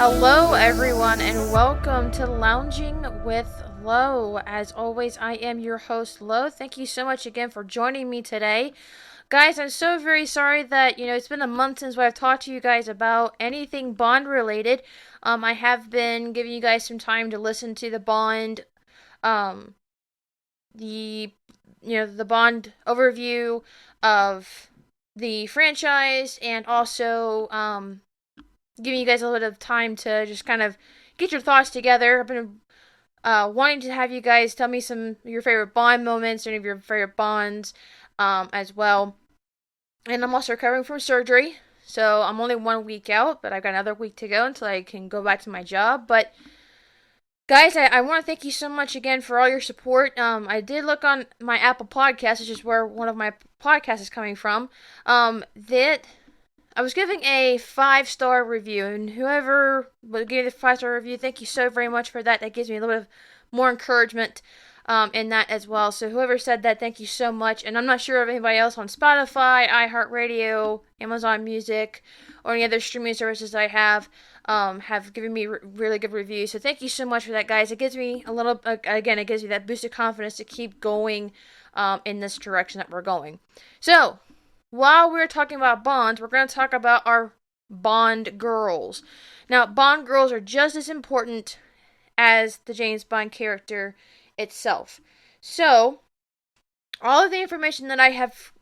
Hello, everyone, and welcome to Lounging with Lo. As always, I am your host, Lo. Thank you so much again for joining me today. Guys, I'm so very sorry that, it's been a month since I've talked to you guys about anything Bond related. I have been giving you guys some time to listen to the Bond, um, the, the Bond overview of the franchise and also, giving you guys a little bit of time to just kind of get your thoughts together. I've been wanting to have you guys tell me some of your favorite Bond moments, any of your favorite Bonds, as well. And I'm also recovering from surgery, so I'm only 1 week out, but I've got another week to go until I can go back to my job. But guys, I want to thank you so much again for all your support. I did look on my Apple Podcast, which is where one of my podcasts is coming from. That I was giving a 5-star review, and whoever gave the 5-star review, thank you so very much for that. That gives me a little bit of more encouragement in that as well. So whoever said that, thank you so much. And I'm not sure if anybody else on Spotify, iHeartRadio, Amazon Music, or any other streaming services I have given me really good reviews. So thank you so much for that, guys. It gives me a little, again, it gives me that boost of confidence to keep going in this direction that we're going. So, while we're talking about Bonds, we're going to talk about our Bond girls. Now, Bond girls are just as important as the James Bond character itself. So, all of the information that I have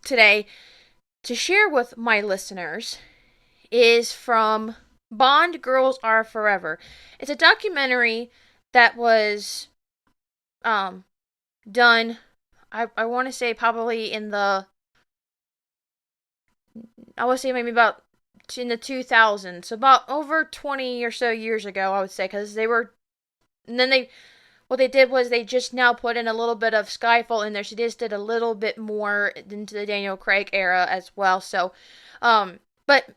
today to share with my listeners is from Bond Girls Are Forever. It's a documentary that was done, I want to say probably I would say maybe about in the 2000s, so about over 20 or so years ago, I would say, because what they did was they just now put in a little bit of Skyfall in there, so they just did a little bit more into the Daniel Craig era as well, so, but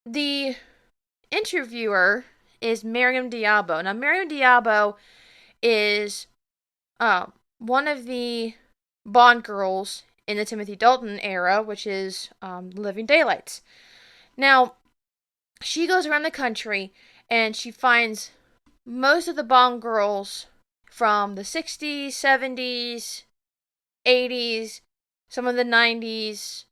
the interviewer is Miriam Diabo. Now, Miriam Diabo is, one of the Bond girls in the Timothy Dalton era, which is Living Daylights. Now, she goes around the country and she finds most of the Bond girls from the 60s, 70s, 80s, some of the 90s,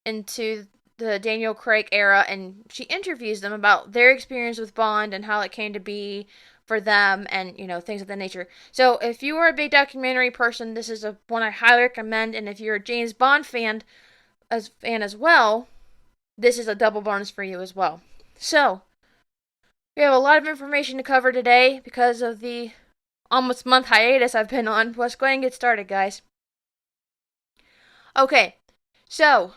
into the Daniel Craig era, and she interviews them about their experience with Bond and how it came to be for them, and things of that nature. So if you are a big documentary person, this is one I highly recommend. And if you're a James Bond as well, this is a double bonus for you as well. So we have a lot of information to cover today because of the almost month hiatus I've been on. Let's go ahead and get started, guys. Okay, so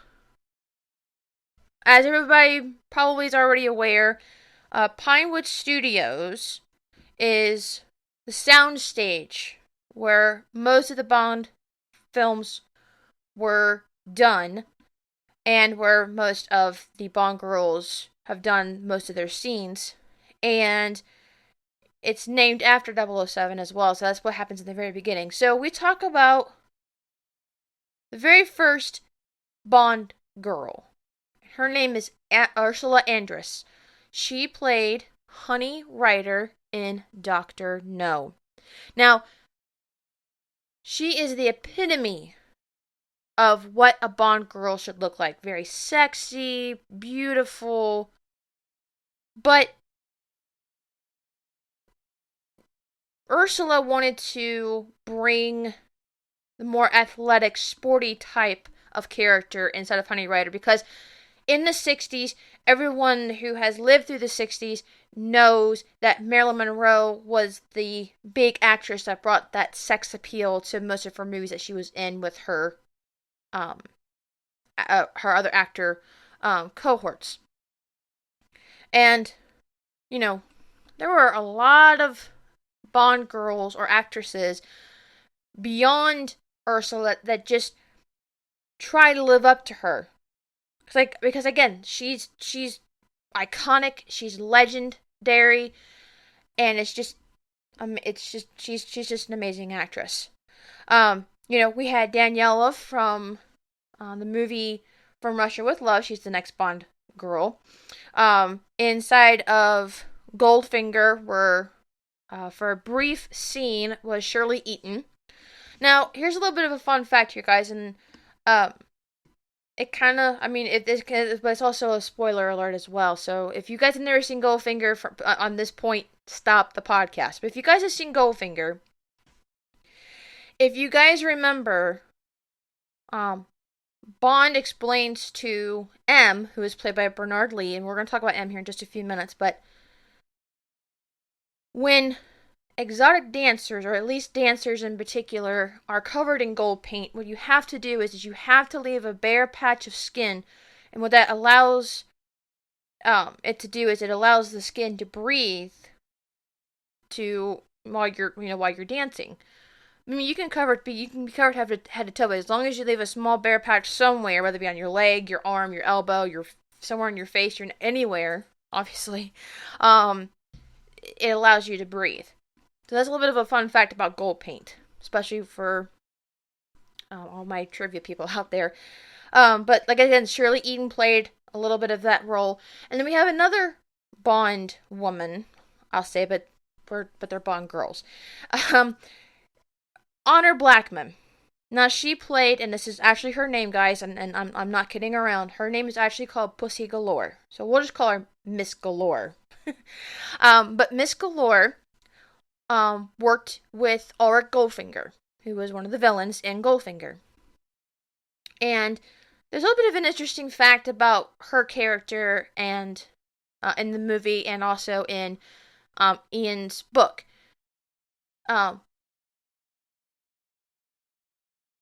as everybody probably is already aware, Pinewood Studios is the soundstage where most of the Bond films were done and where most of the Bond girls have done most of their scenes. And it's named after 007 as well, so that's what happens in the very beginning. So we talk about the very first Bond girl. Her name is Ursula Andress. She played Honey Rider in Dr. No. Now, she is the epitome of what a Bond girl should look like. Very sexy, beautiful, but Ursula wanted to bring the more athletic, sporty type of character instead of Honey Rider, because in the 60s, everyone who has lived through the 60s knows that Marilyn Monroe was the big actress that brought that sex appeal to most of her movies that she was in with her other actor cohorts. And, there were a lot of Bond girls or actresses beyond Ursula that just try to live up to her. Because again, she's iconic, she's legendary, and she's just an amazing actress. We had Daniela from the movie From Russia with Love. She's the next Bond girl. Inside of Goldfinger were, for a brief scene, was Shirley Eaton. Now, here's a little bit of a fun fact here, guys, and um, it kind of, I mean, but it's also a spoiler alert as well. So if you guys have never seen Goldfinger on this point, stop the podcast. But if you guys have seen Goldfinger, if you guys remember, um, Bond explains to M, who is played by Bernard Lee, and we're going to talk about M here in just a few minutes, but when exotic dancers, or at least dancers in particular, are covered in gold paint, what you have to do is you have to leave a bare patch of skin, and what that allows it to do is it allows the skin to breathe to while you're dancing. I mean, you can be covered head to toe, but as long as you leave a small bare patch somewhere, whether it be on your leg, your arm, your elbow, somewhere on your face, you're anywhere, obviously, it allows you to breathe. So that's a little bit of a fun fact about gold paint, especially for all my trivia people out there. But like again, Shirley Eaton played a little bit of that role, and then we have another Bond woman, I'll say, but they're Bond girls. Honor Blackman. Now she played, and this is actually her name, guys, and I'm not kidding around. Her name is actually called Pussy Galore, so we'll just call her Miss Galore. But Miss Galore worked with Ulrich Goldfinger, who was one of the villains in Goldfinger. And there's a little bit of an interesting fact about her character and in the movie and also in Ian's book.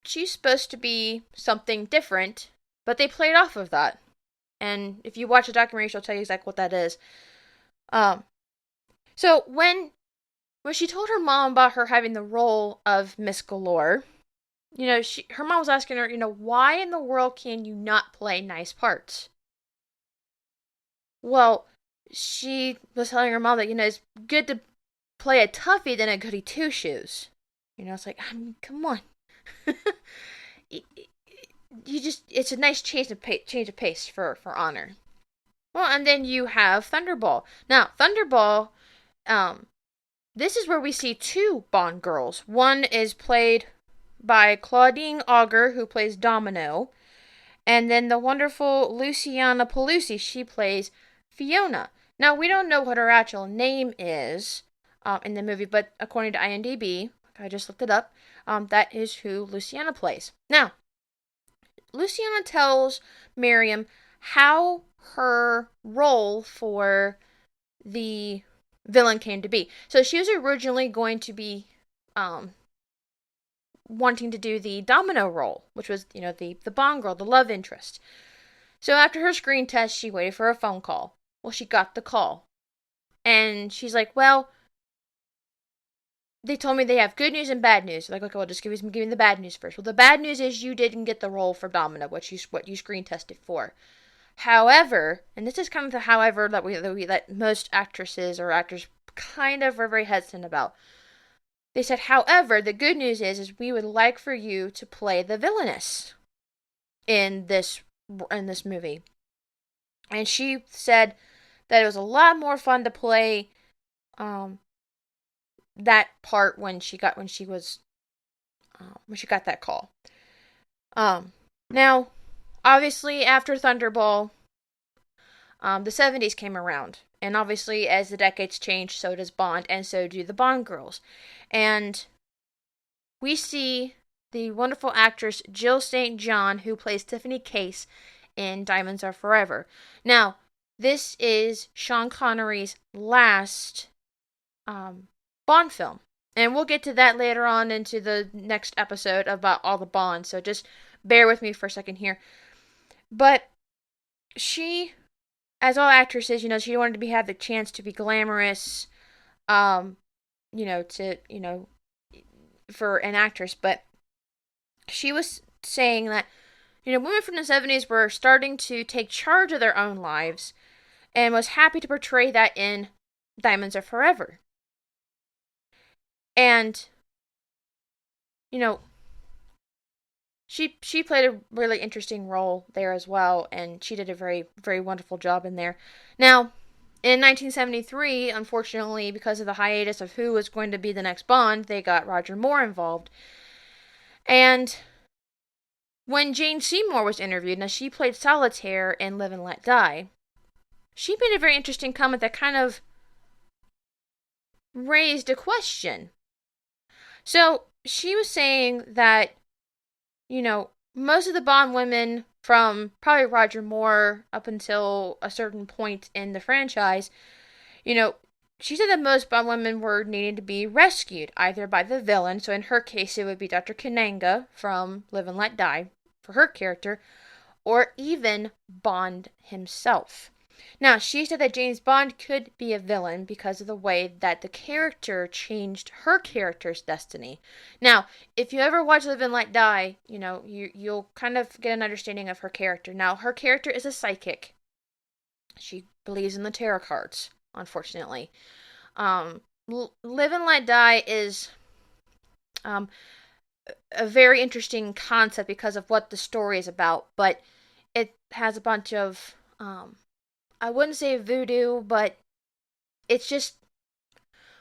She's supposed to be something different, but they played off of that. And if you watch the documentary, she'll tell you exactly what that is. So when she told her mom about her having the role of Miss Galore, her mom was asking her, why in the world can you not play nice parts? Well, she was telling her mom that, it's good to play a toughie than a goody two shoes. It's like, I mean, come on. It's a nice change of pace for Honor. Well, and then you have Thunderball. Now, Thunderball, this is where we see two Bond girls. One is played by Claudine Auger, who plays Domino, and then the wonderful Luciana Paluzzi, she plays Fiona. Now, we don't know what her actual name is in the movie, but according to IMDb, I just looked it up, that is who Luciana plays. Now, Luciana tells Miriam how her role for the villain came to be. So she was originally going to be wanting to do the Domino role, which was, the Bond girl, the love interest. So after her screen test, she waited for a phone call. Well, she got the call. And she's like, well, they told me they have good news and bad news. Like, okay, well, just give me the bad news first. Well, the bad news is you didn't get the role for Domino, what you screen tested for. However, and this is kind of the however that most actresses or actors kind of are very hesitant about. They said, however, the good news is we would like for you to play the villainess in this movie. And she said that it was a lot more fun to play that part when she got that call. Now, obviously, after Thunderball, the 70s came around. And obviously, as the decades change, so does Bond, and so do the Bond girls. And we see the wonderful actress Jill St. John, who plays Tiffany Case in Diamonds Are Forever. Now, this is Sean Connery's last Bond film. And we'll get to that later on into the next episode about all the Bonds, so just bear with me for a second here. But she, as all actresses, she wanted to have the chance to be glamorous, for an actress, but she was saying that, women from the 70s were starting to take charge of their own lives and was happy to portray that in Diamonds Are Forever. And, she played a really interesting role there as well, and she did a very, very wonderful job in there. Now, in 1973, unfortunately, because of the hiatus of who was going to be the next Bond, they got Roger Moore involved. And when Jane Seymour was interviewed, now she played Solitaire in Live and Let Die, she made a very interesting comment that kind of raised a question. So she was saying that, most of the Bond women from probably Roger Moore up until a certain point in the franchise, she said that most Bond women were needing to be rescued, either by the villain, so in her case it would be Dr. Kananga from Live and Let Die for her character, or even Bond himself. Now, she said that James Bond could be a villain because of the way that the character changed her character's destiny. Now, if you ever watch Live and Let Die, you'll kind of get an understanding of her character. Now, her character is a psychic. She believes in the tarot cards, unfortunately. Live and Let Die is a very interesting concept because of what the story is about, but it has a bunch of I wouldn't say voodoo, but it's just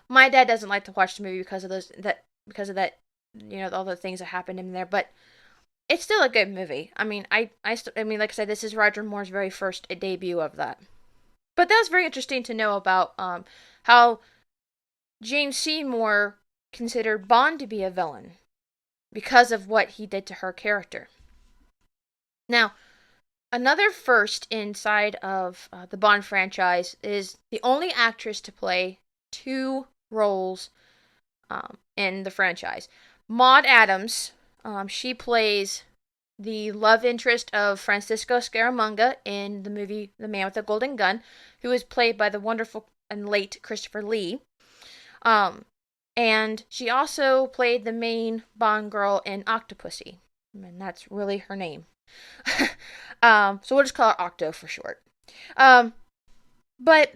my dad doesn't like to watch the movie because of that, all the things that happened in there, but it's still a good movie. I mean, like I said, this is Roger Moore's very first debut of that. But that was very interesting to know about how Jane Seymour considered Bond to be a villain because of what he did to her character. Now, another first inside of the Bond franchise is the only actress to play two roles in the franchise. Maud Adams, she plays the love interest of Francisco Scaramanga in the movie The Man with the Golden Gun, who is played by the wonderful and late Christopher Lee. And she also played the main Bond girl in Octopussy, and that's really her name. So we'll just call her Octo for short. But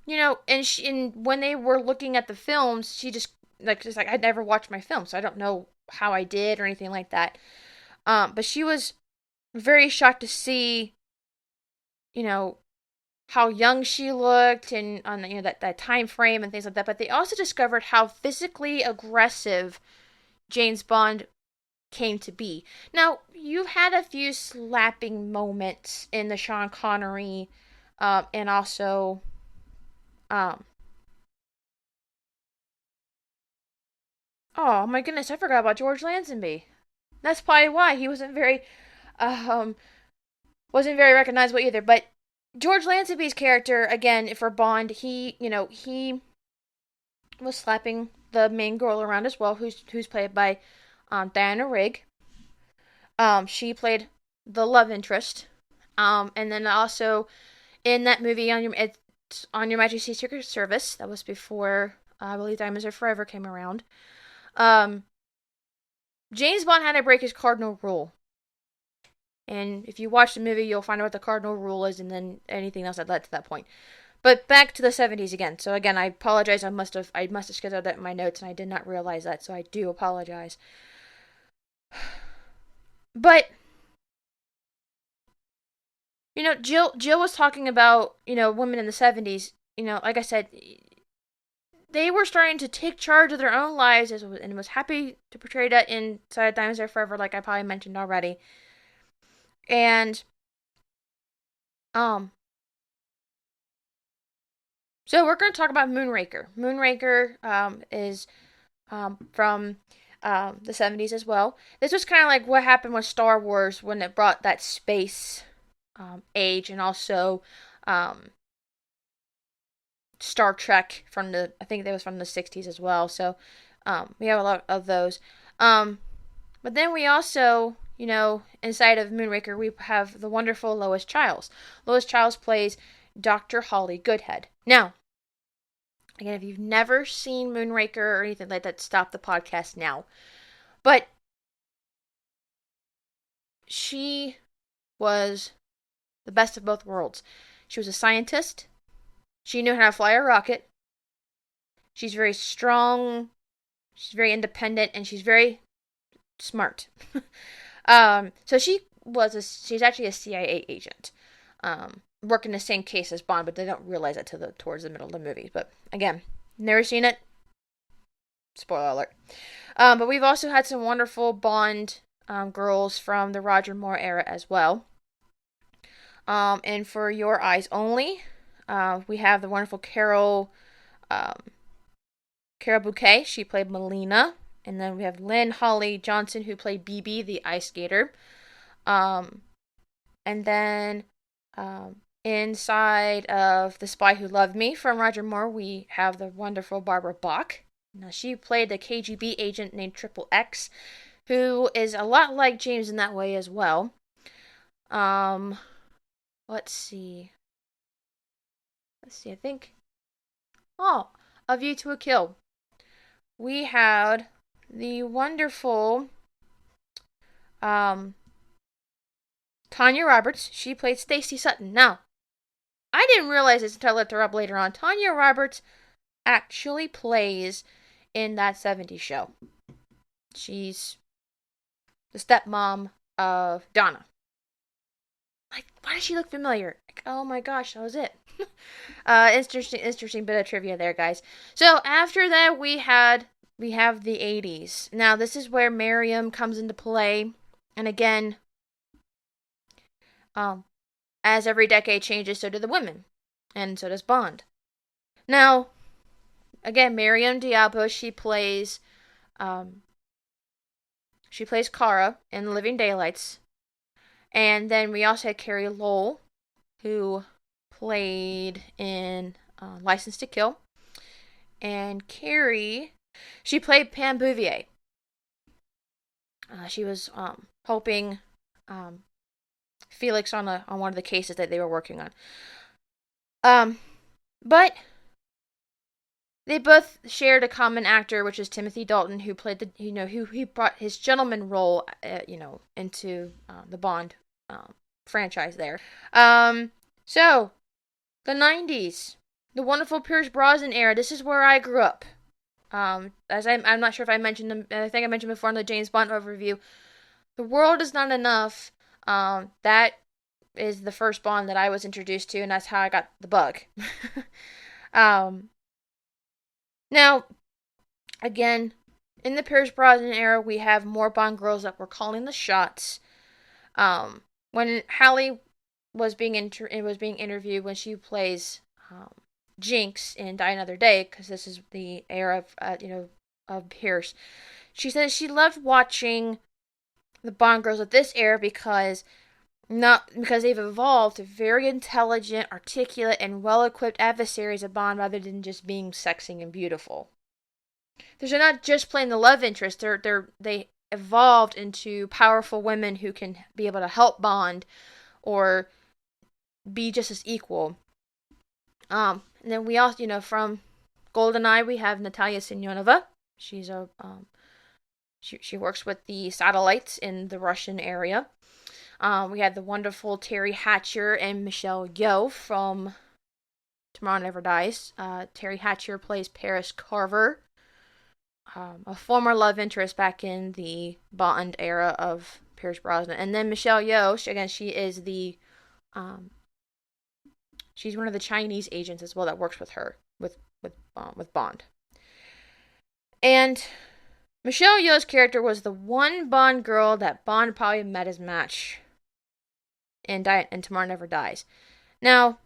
and when they were looking at the films, she just like I'd never watched my film, so I don't know how I did or anything like that. But she was very shocked to see, how young she looked and on that time frame and things like that. But they also discovered how physically aggressive James Bond came to be. Now, you've had a few slapping moments in the Sean Connery, and also, oh my goodness, I forgot about George Lazenby. That's probably why he um, wasn't very recognizable either. But George Lazenby's character, again, for Bond, he was slapping the main girl around as well, who's played by Diana Rigg. She played the love interest. And then also in that movie On Your Majesty's Secret Service, that was before I believe Diamonds Are Forever came around. James Bond had to break his cardinal rule. And if you watch the movie, you'll find out what the cardinal rule is, and then anything else that led to that point. But back to the 70s again. So again, I apologize. I must have scheduled that in my notes, and I did not realize that. So I do apologize. But Jill was talking about women in the 70s. Like I said, they were starting to take charge of their own lives, and was happy to portray that inside Diamonds Are Forever, like I probably mentioned already. And so we're going to talk about Moonraker. Moonraker is from the 70s as well. This was kind of like what happened with Star Wars when it brought that space age, and also Star Trek I think that was from the 60s as well. So we have a lot of those. But then we also, inside of Moonraker, we have the wonderful Lois Chiles. Lois Chiles plays Dr. Holly Goodhead. Now, again, if you've never seen Moonraker or anything like that, stop the podcast now. But she was the best of both worlds. She was a scientist. She knew how to fly a rocket. She's very strong. She's very independent, and she's very smart. So she's actually a CIA agent, working the same case as Bond, but they don't realize it towards the middle of the movie. But again, never seen it. Spoiler alert. But we've also had some wonderful Bond girls from the Roger Moore era as well. And for Your Eyes Only, we have the wonderful Carol Bouquet. She played Melina. And then we have Lynn Holly Johnson, who played BB, the ice skater. And then inside of The Spy Who Loved Me from Roger Moore, we have the wonderful Barbara Bach. Now, she played the KGB agent named Triple X, who is a lot like James in that way as well. Let's see, I think... Oh, A View to a Kill. We had the wonderful Tanya Roberts. She played Stacy Sutton. Now, I didn't realize this until I looked her up later on. Tanya Roberts actually plays in That 70s Show. She's the stepmom of Donna. Like, why does she look familiar? Like, oh my gosh, that was it. Interesting bit of trivia there, guys. So after that, we have the 80s. Now, this is where Miriam comes into play. And again, as every decade changes, so do the women. And so does Bond. Now, again, Miriam Diablo, she plays Kara in Living Daylights. And then we also had Carrie Lowell, who played in License to Kill. And Carrie, she played Pam Bouvier. She was helping Felix on one of the cases that they were working on. But they both shared a common actor, which is Timothy Dalton, who played who brought his gentleman role, into the Bond franchise there. So the 90s, the wonderful Pierce Brosnan era. This is where I grew up. As I'm not sure if I mentioned them. I think I mentioned before in the James Bond overview. The World Is Not Enough. That is the first Bond that I was introduced to, and that's how I got the bug. Now, again, in the Pierce Brosnan era, we have more Bond girls that were calling the shots. When Halle was being interviewed when she plays Jinx in Die Another Day, because this is the era of Pierce, she said she loved watching the Bond girls of this era because they've evolved to very intelligent, articulate, and well-equipped adversaries of Bond rather than just being sexy and beautiful. They're not just playing the love interest. They evolved into powerful women who can be able to help Bond or be just as equal. And then we also, from GoldenEye, we have Natalia Simonova. She's she works with the satellites in the Russian area. We had the wonderful Terry Hatcher and Michelle Yeoh from Tomorrow Never Dies. Terry Hatcher plays Paris Carver, a former love interest back in the Bond era of Pierce Brosnan. And then Michelle Yeoh, she is she's one of the Chinese agents as well that works with her, with Bond. And Michelle Yeoh's character was the one Bond girl that Bond probably met his match in Tomorrow Never Dies. Now,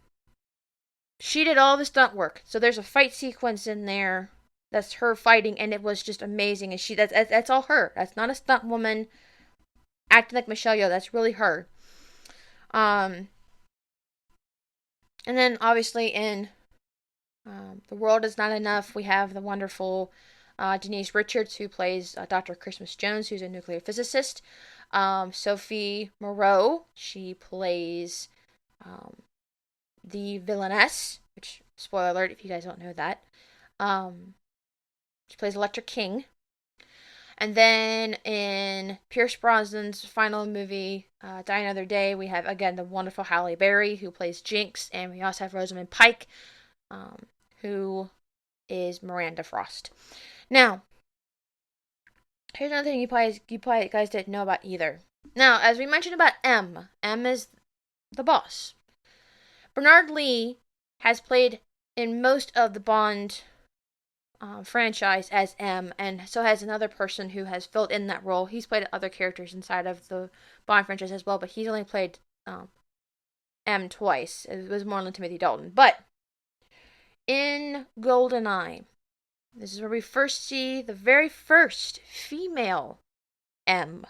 she did all the stunt work. So there's a fight sequence in there that's her fighting, and it was just amazing. And that's all her. That's not a stunt woman acting like Michelle Yeoh. That's really her. And then obviously in The World Is Not Enough, we have the wonderful Denise Richards, who plays Dr. Christmas Jones, who's a nuclear physicist. Sophie Moreau, she plays the villainess, which, spoiler alert if you guys don't know that. She plays Electra King. And then in Pierce Brosnan's final movie, Die Another Day, we have, again, the wonderful Halle Berry, who plays Jinx. And we also have Rosamund Pike, who is Miranda Frost. Now, here's another thing you probably guys didn't know about either. Now, as we mentioned about M is the boss. Bernard Lee has played in most of the Bond franchise as M, and so has another person who has filled in that role. He's played other characters inside of the Bond franchise as well, but he's only played M twice. It was more than Timothy Dalton. But in GoldenEye, this is where we first see the very first female M.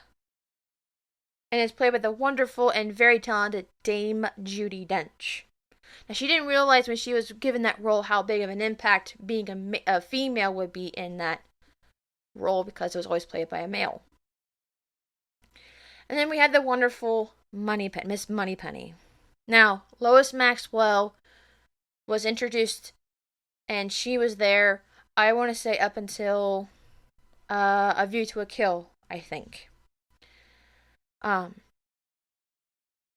And it's played by the wonderful and very talented Dame Judi Dench. Now, she didn't realize when she was given that role how big of an impact being a female would be in that role because it was always played by a male. And then we had the wonderful Miss Moneypenny. Now, Lois Maxwell was introduced and she was there, I want to say, up until A View to a Kill, I think. And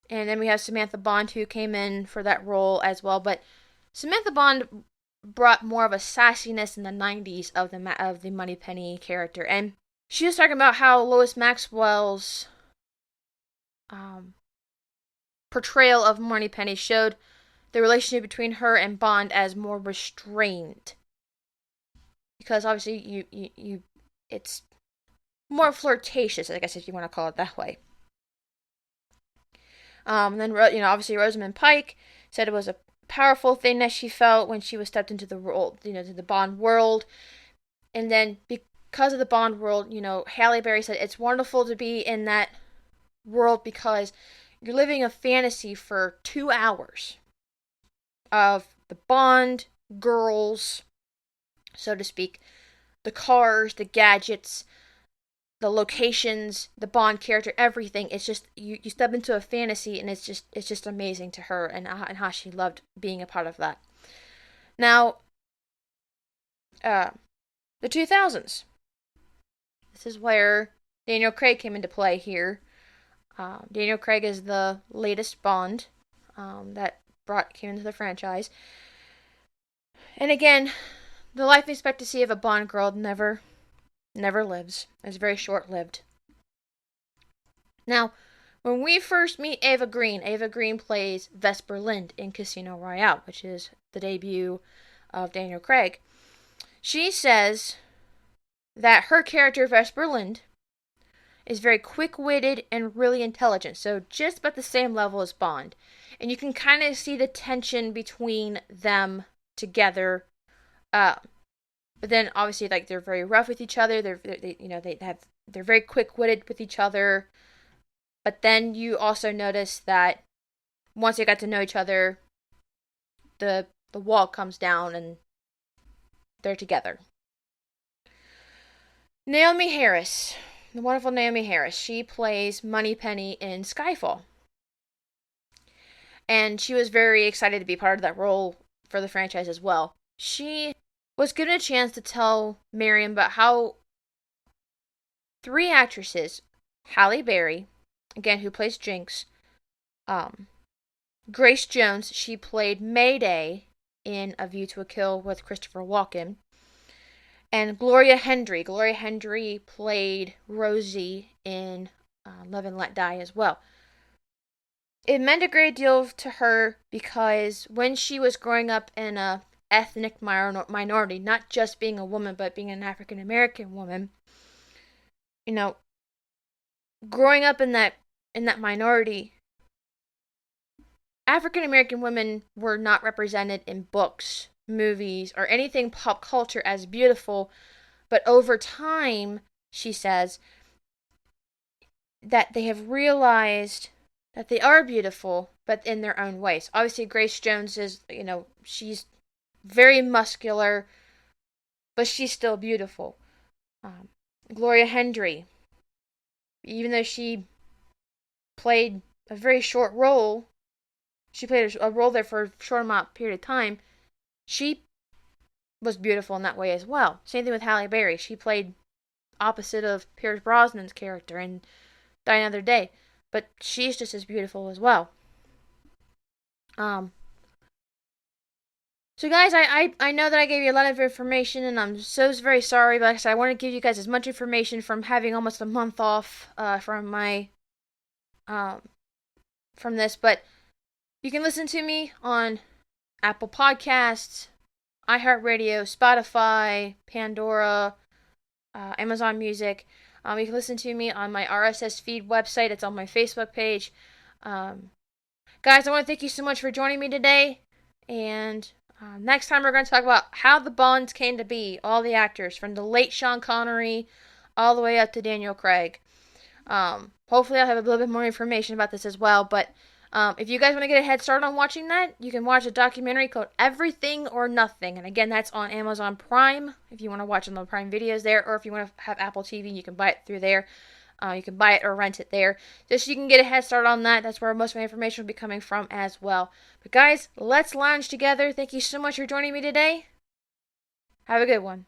then we have Samantha Bond who came in for that role as well. But Samantha Bond brought more of a sassiness in the 90s of the Moneypenny character. And she was talking about how Lois Maxwell's portrayal of Moneypenny showed the relationship between her and Bond as more restrained. Because obviously it's more flirtatious, I guess, if you want to call it that way. Then, obviously Rosamund Pike said it was a powerful thing that she felt when she was stepped into the role, to the Bond world. And then because of the Bond world, Halle Berry said it's wonderful to be in that world because you're living a fantasy for 2 hours of the Bond girls, so to speak, the cars, the gadgets, the locations, the Bond character, everything. It's just you step into a fantasy, and it's just amazing to her, and how she loved being a part of that. Now, the 2000s. This is where Daniel Craig came into play here. Daniel Craig is the latest Bond that came into the franchise. And again, the life expectancy of a Bond girl never lives. It's very short-lived. Now, when we first meet Eva Green plays Vesper Lynd in Casino Royale, which is the debut of Daniel Craig. She says that her character, Vesper Lynd, is very quick-witted and really intelligent, so just about the same level as Bond. And you can kind of see the tension between them together. But then obviously, like, they're very rough with each other. They're very quick-witted with each other. But then you also notice that once they got to know each other, the wall comes down and they're together. Naomie Harris, the wonderful Naomie Harris, she plays Moneypenny in Skyfall. And she was very excited to be part of that role for the franchise as well. She was given a chance to tell Marion about how 3 actresses, Halle Berry, again, who plays Jinx, Grace Jones, she played Mayday in A View to a Kill with Christopher Walken, and Gloria Hendry. Gloria Hendry played Rosie in Live and Let Die as well. It meant a great deal to her because when she was growing up in a ethnic minority, not just being a woman, but being an African American woman, growing up in that minority, African American women were not represented in books, movies, or anything pop culture as beautiful. But over time, she says, that they have realized that they are beautiful, but in their own ways. Obviously, Grace Jones is, she's very muscular, but she's still beautiful. Gloria Hendry, even though she played a very short role, she played a role there for a short amount period of time, she was beautiful in that way as well. Same thing with Halle Berry. She played opposite of Pierce Brosnan's character in Die Another Day, but she's just as beautiful as well. So guys, I know that I gave you a lot of information, and I'm so very sorry, but like I said, I want to give you guys as much information from having almost a month off from my um, from this, but you can listen to me on Apple Podcasts, iHeartRadio, Spotify, Pandora, Amazon Music. You can listen to me on my RSS feed website. It's on my Facebook page. Um, Guys, I want to thank you so much for joining me today. And next time we're going to talk about how the Bonds came to be. All the actors, from the late Sean Connery all the way up to Daniel Craig. Hopefully I'll have a little bit more information about this as well. But if you guys want to get a head start on watching that, you can watch a documentary called Everything or Nothing. And again, that's on Amazon Prime if you want to watch on the Prime videos there. Or if you want to have Apple TV, you can buy it through there. You can buy it or rent it there. Just so you can get a head start on that. That's where most of my information will be coming from as well. But guys, let's lounge together. Thank you so much for joining me today. Have a good one.